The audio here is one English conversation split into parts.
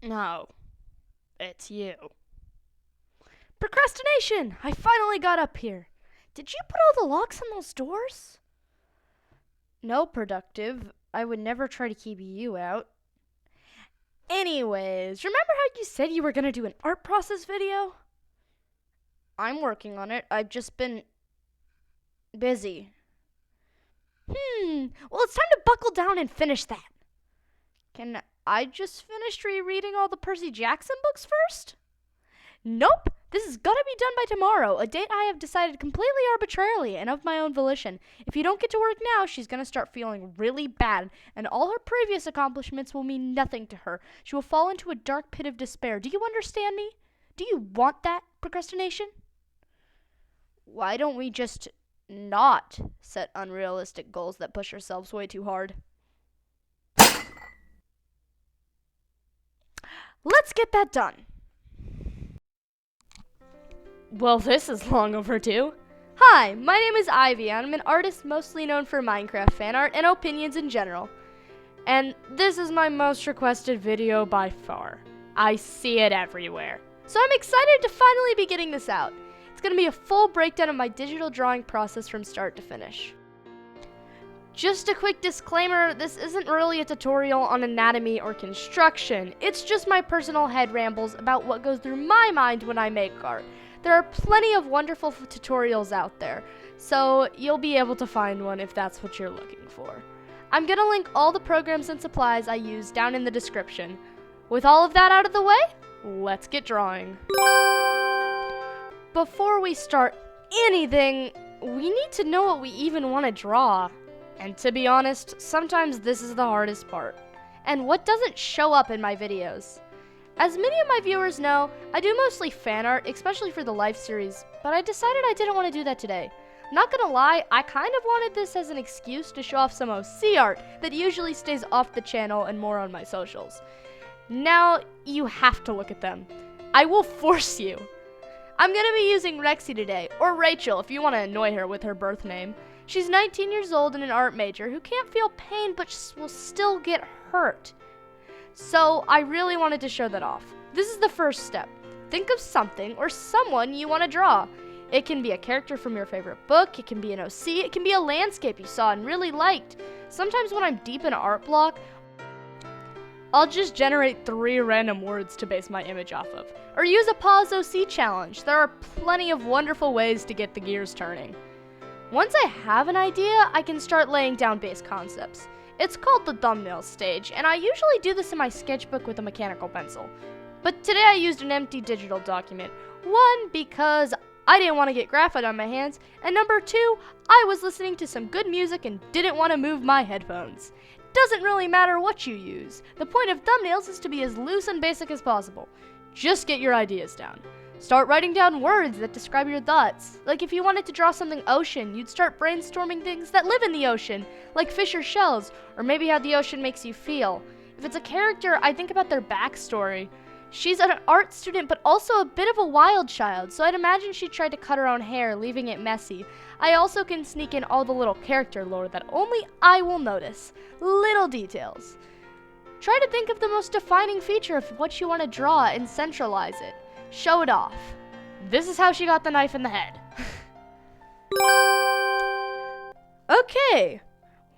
No, it's you. Procrastination! I finally got up here. Did you put all the locks on those doors? No, productive. I would never try to keep you out. Anyways, remember how you said you were gonna do an art process video? I'm working on it. I've just been busy. Well, it's time to buckle down and finish that. Can I just finish rereading all the Percy Jackson books first? Nope. This has got to be done by tomorrow, a date I have decided completely arbitrarily and of my own volition. If you don't get to work now, she's going to start feeling really bad, and all her previous accomplishments will mean nothing to her. She will fall into a dark pit of despair. Do you understand me? Do you want that, procrastination? Why don't we just not set unrealistic goals that push ourselves way too hard? Let's get that done. Well, this is long overdue. Hi, my name is Ivy, and I'm an artist mostly known for Minecraft fan art and opinions in general. And this is my most requested video by far. I see it everywhere. So I'm excited to finally be getting this out. It's going to be a full breakdown of my digital drawing process from start to finish. Just a quick disclaimer, this isn't really a tutorial on anatomy or construction. It's just my personal head rambles about what goes through my mind when I make art. There are plenty of wonderful tutorials out there, so you'll be able to find one if that's what you're looking for. I'm going to link all the programs and supplies I use down in the description. With all of that out of the way, let's get drawing. Before we start anything, we need to know what we even want to draw. And to be honest, sometimes this is the hardest part, and what doesn't show up in my videos. As many of my viewers know, I do mostly fan art, especially for the life series, but I decided I didn't want to do that today. Not gonna lie, I kind of wanted this as an excuse to show off some OC art that usually stays off the channel and more on my socials. Now, you have to look at them. I will force you. I'm gonna be using Rexy today, or Rachel if you want to annoy her with her birth name. She's 19 years old and an art major who can't feel pain but will still get hurt. So I really wanted to show that off. This is the first step. Think of something or someone you want to draw. It can be a character from your favorite book, it can be an OC, it can be a landscape you saw and really liked. Sometimes when I'm deep in an art block, I'll just generate 3 random words to base my image off of. Or use a pause OC challenge. There are plenty of wonderful ways to get the gears turning. Once I have an idea, I can start laying down base concepts. It's called the thumbnail stage, and I usually do this in my sketchbook with a mechanical pencil. But today I used an empty digital document. 1, because I didn't want to get graphite on my hands, and number 2, I was listening to some good music and didn't want to move my headphones. Doesn't really matter what you use. The point of thumbnails is to be as loose and basic as possible. Just get your ideas down. Start writing down words that describe your thoughts. Like if you wanted to draw something ocean, you'd start brainstorming things that live in the ocean, like fish or shells, or maybe how the ocean makes you feel. If it's a character, I think about their backstory. She's an art student, but also a bit of a wild child, so I'd imagine she tried to cut her own hair, leaving it messy. I also can sneak in all the little character lore that only I will notice. Little details. Try to think of the most defining feature of what you want to draw and centralize it. Show it off. This is how she got the knife in the head. Okay,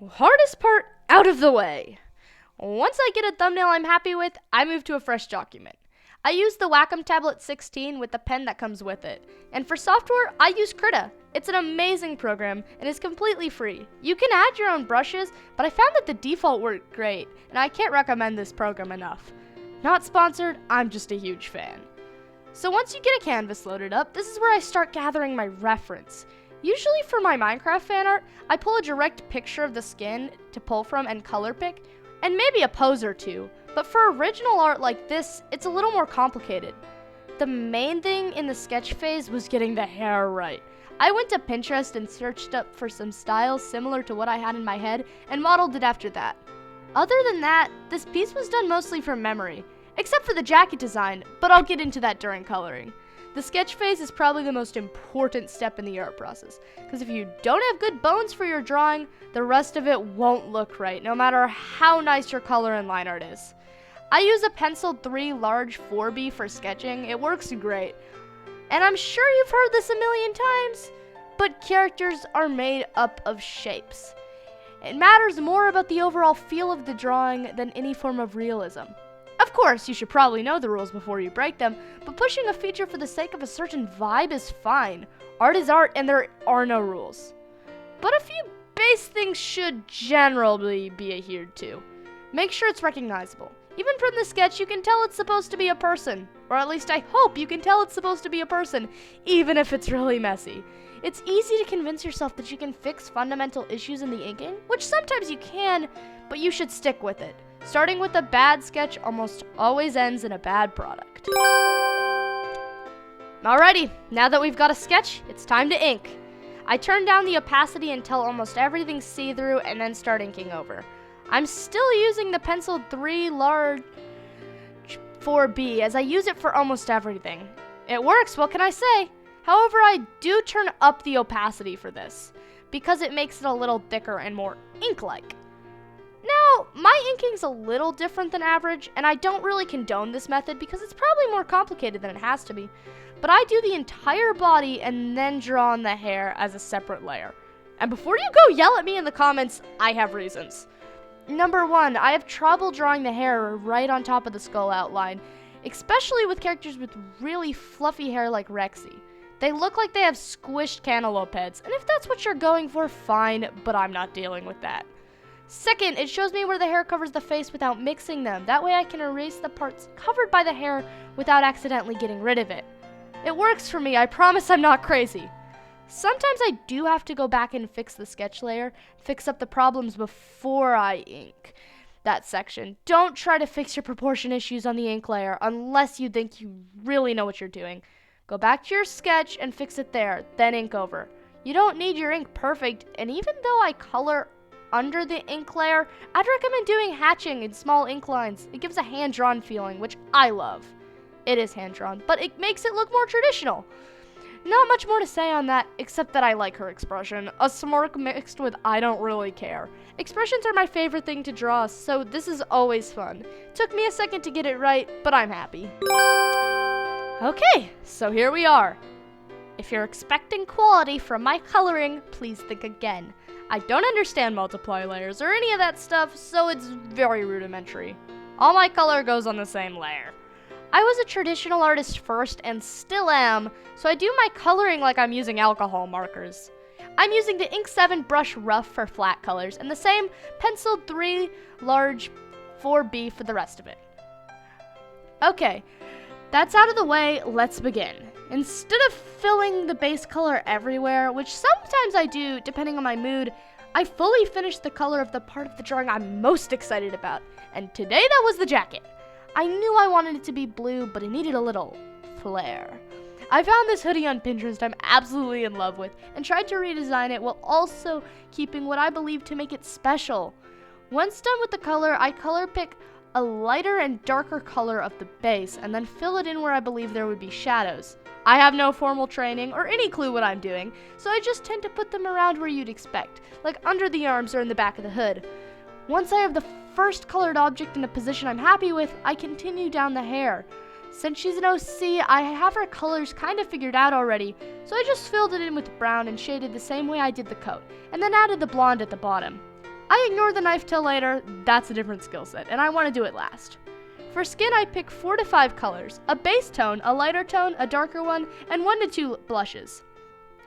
hardest part out of the way. Once I get a thumbnail I'm happy with, I move to a fresh document. I use the Wacom Tablet 16 with the pen that comes with it. And for software, I use Krita. It's an amazing program and is completely free. You can add your own brushes, but I found that the default worked great, and I can't recommend this program enough. Not sponsored, I'm just a huge fan. So once you get a canvas loaded up, this is where I start gathering my reference. Usually for my Minecraft fan art, I pull a direct picture of the skin to pull from and color pick, and maybe a pose or two. But for original art like this, it's a little more complicated. The main thing in the sketch phase was getting the hair right. I went to Pinterest and searched up for some styles similar to what I had in my head and modeled it after that. Other than that, this piece was done mostly from memory. Except for the jacket design, but I'll get into that during coloring. The sketch phase is probably the most important step in the art process, because if you don't have good bones for your drawing, the rest of it won't look right, no matter how nice your color and line art is. I use a pencil 3 large 4B for sketching. It works great. And I'm sure you've heard this a million times, but characters are made up of shapes. It matters more about the overall feel of the drawing than any form of realism. Of course, you should probably know the rules before you break them, but pushing a feature for the sake of a certain vibe is fine. Art is art, and there are no rules. But a few base things should generally be adhered to. Make sure it's recognizable. Even from the sketch, you can tell it's supposed to be a person. Or at least I hope you can tell it's supposed to be a person, even if it's really messy. It's easy to convince yourself that you can fix fundamental issues in the inking, which sometimes you can, but you should stick with it. Starting with a bad sketch almost always ends in a bad product. Alrighty, now that we've got a sketch, it's time to ink. I turn down the opacity until almost everything's see-through and then start inking over. I'm still using the pencil 3 large 4B as I use it for almost everything. It works, what can I say? However, I do turn up the opacity for this because it makes it a little thicker and more ink-like. Now, my inking's a little different than average, and I don't really condone this method because it's probably more complicated than it has to be. But I do the entire body and then draw on the hair as a separate layer. And before you go yell at me in the comments, I have reasons. Number 1, I have trouble drawing the hair right on top of the skull outline, especially with characters with really fluffy hair like Rexy. They look like they have squished cantaloupe heads, and if that's what you're going for, fine, but I'm not dealing with that. Second, it shows me where the hair covers the face without mixing them. That way I can erase the parts covered by the hair without accidentally getting rid of it. It works for me, I promise I'm not crazy. Sometimes I do have to go back and fix the sketch layer, fix up the problems before I ink that section. Don't try to fix your proportion issues on the ink layer unless you think you really know what you're doing. Go back to your sketch and fix it there, then ink over. You don't need your ink perfect, and even though I color under the ink layer, I'd recommend doing hatching in small ink lines. It gives a hand-drawn feeling, which I love. It is hand-drawn, but it makes it look more traditional. Not much more to say on that, except that I like her expression. A smirk mixed with I don't really care. Expressions are my favorite thing to draw, so this is always fun. Took me a second to get it right, but I'm happy. Okay, so here we are. If you're expecting quality from my coloring, please think again. I don't understand multiply layers or any of that stuff, so it's very rudimentary. All my color goes on the same layer. I was a traditional artist first and still am, so I do my coloring like I'm using alcohol markers. I'm using the Ink 7 Brush Rough for flat colors and the same Pencil 3 Large 4B for the rest of it. Okay, that's out of the way, let's begin. Instead of filling the base color everywhere, which sometimes I do depending on my mood, I fully finish the color of the part of the drawing I'm most excited about, and today that was the jacket. I knew I wanted it to be blue, but it needed a little flair. I found this hoodie on Pinterest I'm absolutely in love with and tried to redesign it while also keeping what I believe to make it special. Once done with the color, I color pick a lighter and darker color of the base and then fill it in where I believe there would be shadows. I have no formal training or any clue what I'm doing, so I just tend to put them around where you'd expect, like under the arms or in the back of the hood. Once I have the first colored object in a position I'm happy with, I continue down the hair. Since she's an OC, I have her colors kind of figured out already, so I just filled it in with brown and shaded the same way I did the coat, and then added the blonde at the bottom. I ignore the knife till later, that's a different skill set, and I want to do it last. For skin, I pick 4 to 5 colors, a base tone, a lighter tone, a darker one, and 1 to 2 blushes.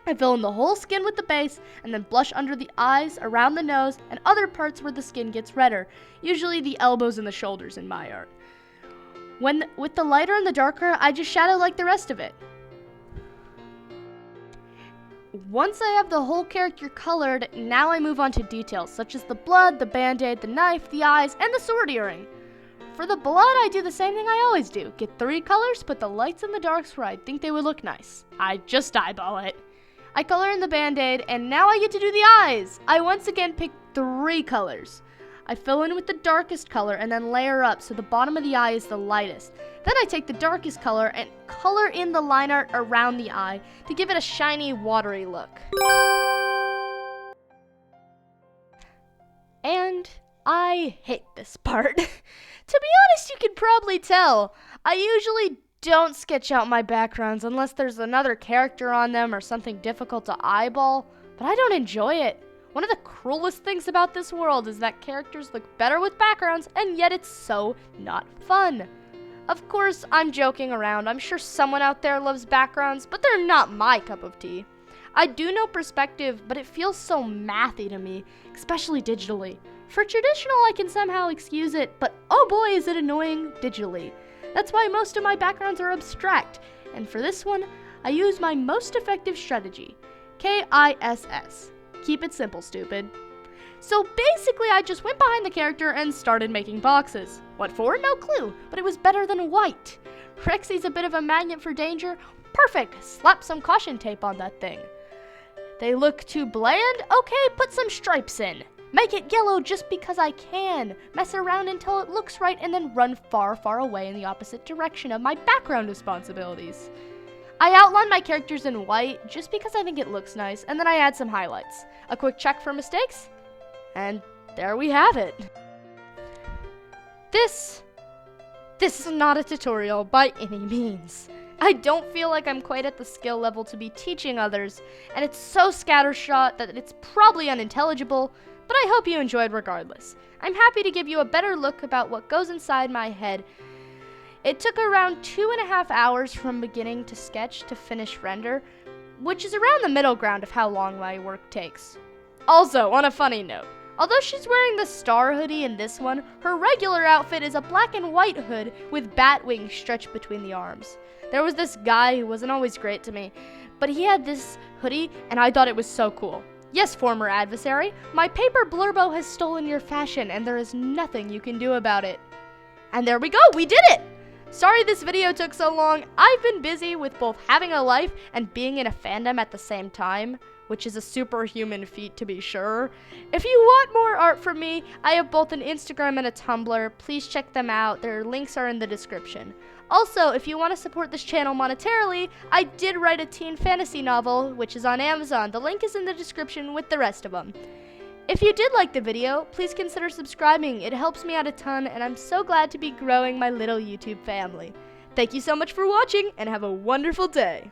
I fill in the whole skin with the base, and then blush under the eyes, around the nose, and other parts where the skin gets redder, usually the elbows and the shoulders in my art. With the lighter and the darker, I just shadow like the rest of it. Once I have the whole character colored, now I move on to details, such as the blood, the band-aid, the knife, the eyes, and the sword earring. For the blood, I do the same thing I always do. Get 3 colors, put the lights and the darks where I think they would look nice. I just eyeball it. I color in the band-aid, and now I get to do the eyes. I once again pick 3 colors. I fill in with the darkest color and then layer up so the bottom of the eye is the lightest. Then I take the darkest color and color in the line art around the eye to give it a shiny, watery look. And I hate this part. To be honest, you can probably tell. I usually don't sketch out my backgrounds unless there's another character on them or something difficult to eyeball, but I don't enjoy it. One of the cruelest things about this world is that characters look better with backgrounds, and yet it's so not fun. Of course, I'm joking around. I'm sure someone out there loves backgrounds, but they're not my cup of tea. I do know perspective, but it feels so mathy to me, especially digitally. For traditional, I can somehow excuse it, but oh boy is it annoying digitally. That's why most of my backgrounds are abstract, and for this one, I use my most effective strategy, KISS. Keep it simple, stupid. So basically, I just went behind the character and started making boxes. What for? No clue, but it was better than white. Rexy's a bit of a magnet for danger. Perfect, slap some caution tape on that thing. They look too bland? Okay, put some stripes in. Make it yellow just because I can. Mess around until it looks right and then run far, far away in the opposite direction of my background responsibilities. I outline my characters in white just because I think it looks nice, and then I add some highlights. A quick check for mistakes, and there we have it. This is not a tutorial by any means. I don't feel like I'm quite at the skill level to be teaching others, and it's so scattershot that it's probably unintelligible, but I hope you enjoyed regardless. I'm happy to give you a better look about what goes inside my head. It took around 2.5 hours from beginning to sketch to finish render, which is around the middle ground of how long my work takes. Also, on a funny note, although she's wearing the star hoodie in this one, her regular outfit is a black and white hood with bat wings stretched between the arms. There was this guy who wasn't always great to me, but he had this hoodie and I thought it was so cool. Yes, former adversary, my paper blurbo has stolen your fashion and there is nothing you can do about it. And there we go, we did it! Sorry this video took so long. I've been busy with both having a life and being in a fandom at the same time, which is a superhuman feat to be sure. If you want more art from me, I have both an Instagram and a Tumblr. Please check them out. Their links are in the description. Also, if you want to support this channel monetarily, I did write a teen fantasy novel, which is on Amazon. The link is in the description with the rest of them. If you did like the video, please consider subscribing. It helps me out a ton, and I'm so glad to be growing my little YouTube family. Thank you so much for watching, and have a wonderful day.